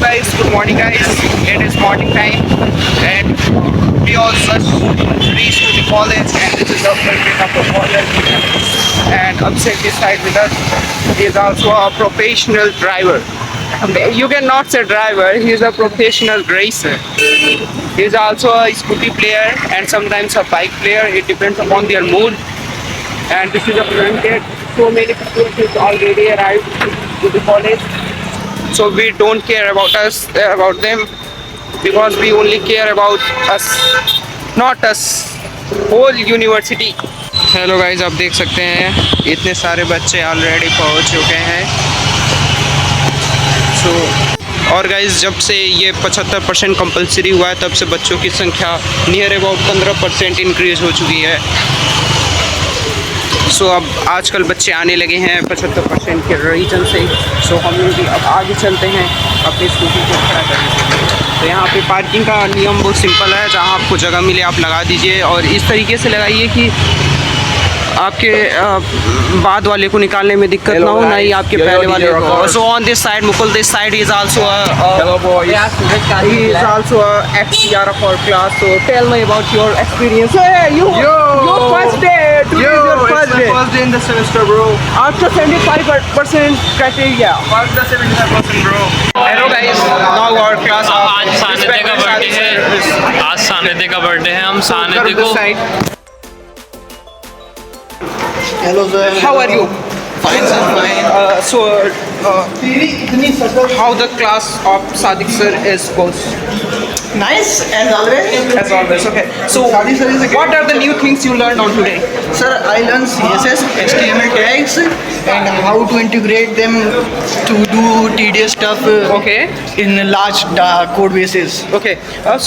guys, good morning guys. It is morning time and we all just reached to the college and this is the front gate of the college. And upset this side with us is also a professional driver. You cannot say driver, he is a professional racer. He is also a scooty player and sometimes a bike player. It depends upon their mood. And this is a front gate. So many people have already arrived to the college. So we don't care about them, because we only care about us, not us, whole university. Hello guys, आप देख सकते हैं इतने सारे बच्चे already पहुंच चुके हैं. और गाइज, जब से ये 75% कंपलसरी हुआ है तब से बच्चों की संख्या नियर अबाउट 15% इंक्रीज हो चुकी है. अब आजकल बच्चे आने लगे हैं 75% के रीजन से. हम लोग भी अब आगे चलते हैं अपनी स्कूटी को खड़ा करने के लिए. तो यहाँ पे पार्किंग का नियम बहुत सिंपल है. जहाँ आपको जगह मिले आप लगा दीजिए और इस तरीके से लगाइए कि आपके बाद वाले को निकालने में दिक्कत ना हो, ना ही आपके पहले वाले को. So on this side, Mukul, this side is also he is also a FCR of our class. So tell me about your experience. Hey, your first day. Today is your first day. First day in the semester, bro. After 75% criteria. First the 75%, bro. Hello guys. Now our class. आज सानिध्य का birthday है. आज सानिध्य का birthday है. हम सानिध्य को. Hello, sir. How are you? Fine, sir. Fine. How the class of Sadiq sir is goes? Nice, as always. As always, okay. So, Sadiq sir is a what are the new things you learned on today? Sir, I learned CSS, HTML tags, and how to integrate them to do tedious stuff Okay. in large code bases. Okay.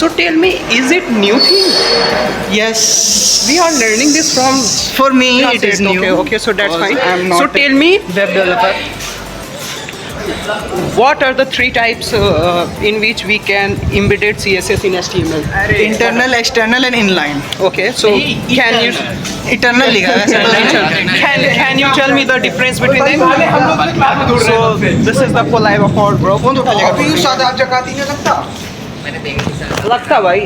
So tell me, is it new thing? Yes. We are learning this from. For me, it is new. Okay. Okay. So that's fine. I'm not So tell me, web developer. what are the three types in which we can embed CSS in HTML? Internal, external, and inline. Okay. So can you? Eternal लिखा है वैसे तो Can you tell me the difference between them? So this is the collab of our bro. कौन उठा लेगा? अभी सादा आप जगाती नहीं लगता? लगता भाई.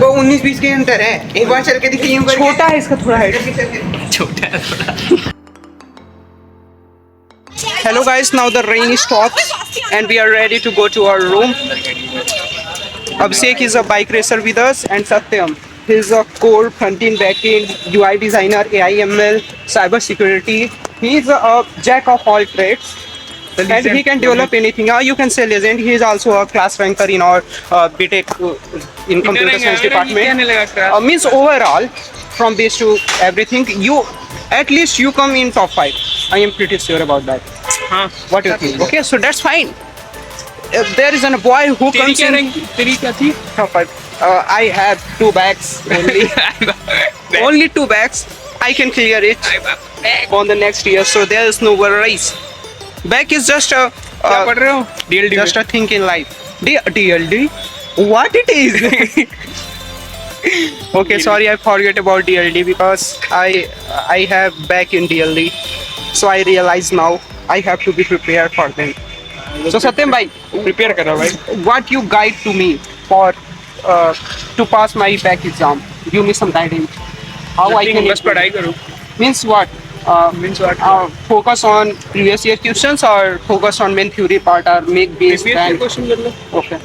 वो 19-20 के अंतर है. एक बार चल के दिखाइए ऊपर. छोटा है इसका थोड़ा हाइट. छोटा है थोड़ा. Hello guys, now the rain stops and we are ready to go to our room. Abhishek is a bike racer with us and Satyam, he is a core front-end, back-end, UI designer, AI/ML, cyber security. He is a jack of all trades and he can develop anything. You can say legend. He is also a class ranker in our BTech in computer science department. Means overall, from base to everything, at least you come in top 5. I am pretty sure about that. What do you think? Okay, so that's fine. There is a boy who comes in top 5. I have 2 bags only. Only 2 bags. I can clear it on the next year, so there is no worries. Back is just a just a thing in life. DLD? What it is? Okay, sorry, I forget about DLD because I have back in DLD, so I realize now I have to be prepared for them. So Satyam bhai, prepare karo bhai. What you guide to me for to pass my back exam? Give me some guidance. How I can बस पढ़ाई करो. means what? Means what? Focus on previous year questions or focus on main theory part or make base plan? Question कर लो. Okay.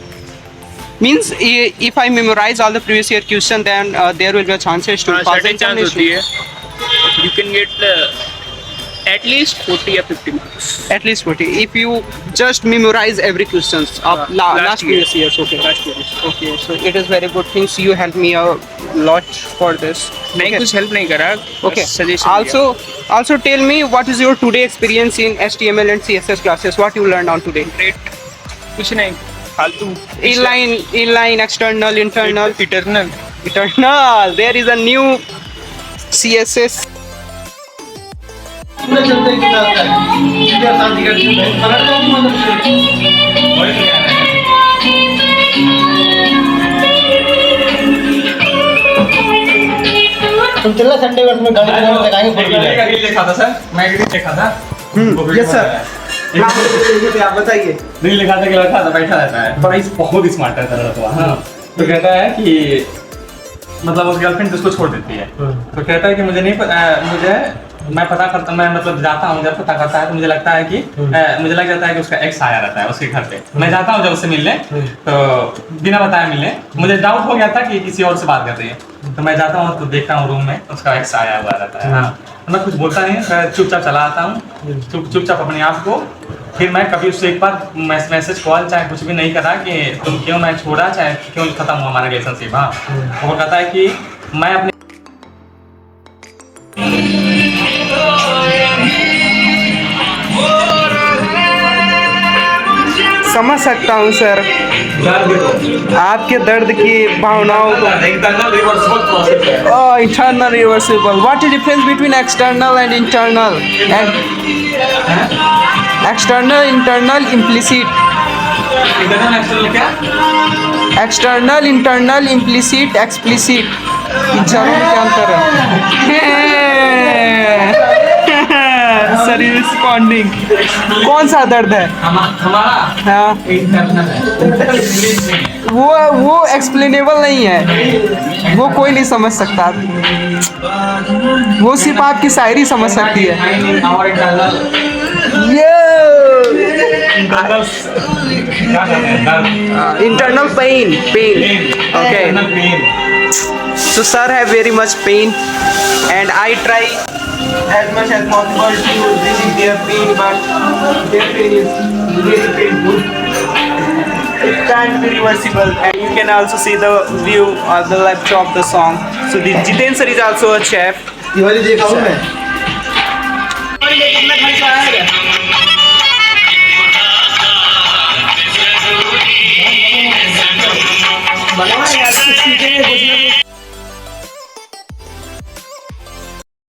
Means if I memorize all the previous year question, then there will be a chances to pass the certain chance examination. होती है. You can get at least 40 or 50 marks. At least 40. If you just memorize every questions of last previous years. Okay. Last year. Okay. So it is very good things. You helped me a lot for this. नहीं Okay. कुछ help नहीं करा. Okay. Suggestion. Also tell me what is your today experience in HTML and CSS classes? What you learned on today? Great. कुछ नहीं. फालतू. Inline, external, internal. Eternal. Eternal. There is a new CSS. तुम चल Sunday को उसमें गाड़ी लगाएंगे. देखा था सर, मैं देखा था. Yes sir. आप बताइए। नहीं लिखा था कि लड़का था बैठा रहता है, बड़ा ही बहुत स्मार्ट रहता है लड़का। हाँ, तो कहता है कि मतलब उस गर्लफ्रेंड उसको छोड़ देती है, तो कहता है कि मुझे नहीं मैं पता करता, मैं मतलब जाता हूँ जब पता करता है तो मुझे लगता है कि मुझे लग जाता है कि उसका एक्स आया रहता है उसके घर पे। मैं जाता हूँ जब उससे मिलने, तो बिना बताए मिलने, मुझे डाउट हो गया था कि किसी और से बात कर रही है, तो मैं जाता हूँ तो देखता हूँ रूम में उसका एक्स आया हुआ रहता है। हाँ, मैं कुछ बोलता नहीं, मैं चुपचाप चला आता हूँ, चुपचाप अपने आप को। फिर मैं कभी उससे एक बार मैसेज कॉल चाहे कुछ भी नहीं करा कि तुम क्यों मैं छोड़ा, चाहे क्यों खत्म हुआ हमारा रिलेशनशिप। हाँ, वो कहता है कि मैं अपने समझ सकता हूँ सर आपके दर्द की भावनाओं को। इंटरनल रिवर्सिबल प्रोसेस है। Internal reversible. What is the difference between external and internal? External, internal, implicit. Internal external क्या? External, internal, implicit, explicit. इन चारों में क्या अंतर है? Sir responding. कौन सा दर्द है? हमारा हाँ, इंटरनल है। वो एक्सप्लेनेबल नहीं है, वो कोई नहीं समझ सकता, वो सिर्फ आपकी शायरी समझ सकती है। और इंटरनल ये इंटरनल क्या कहते हैं? दर्द। internal pain. Okay. Internal pain. So sir have very much pain, and I try as much as possible to relieve their pain, but their pain is really painful. It can't be reversible, and you can also see the view on the left of the song. So the Jiten sir is also a chef. ये वाली देखा हूँ मैं। बनाओ यार, कुछ सीखेंगे, कुछ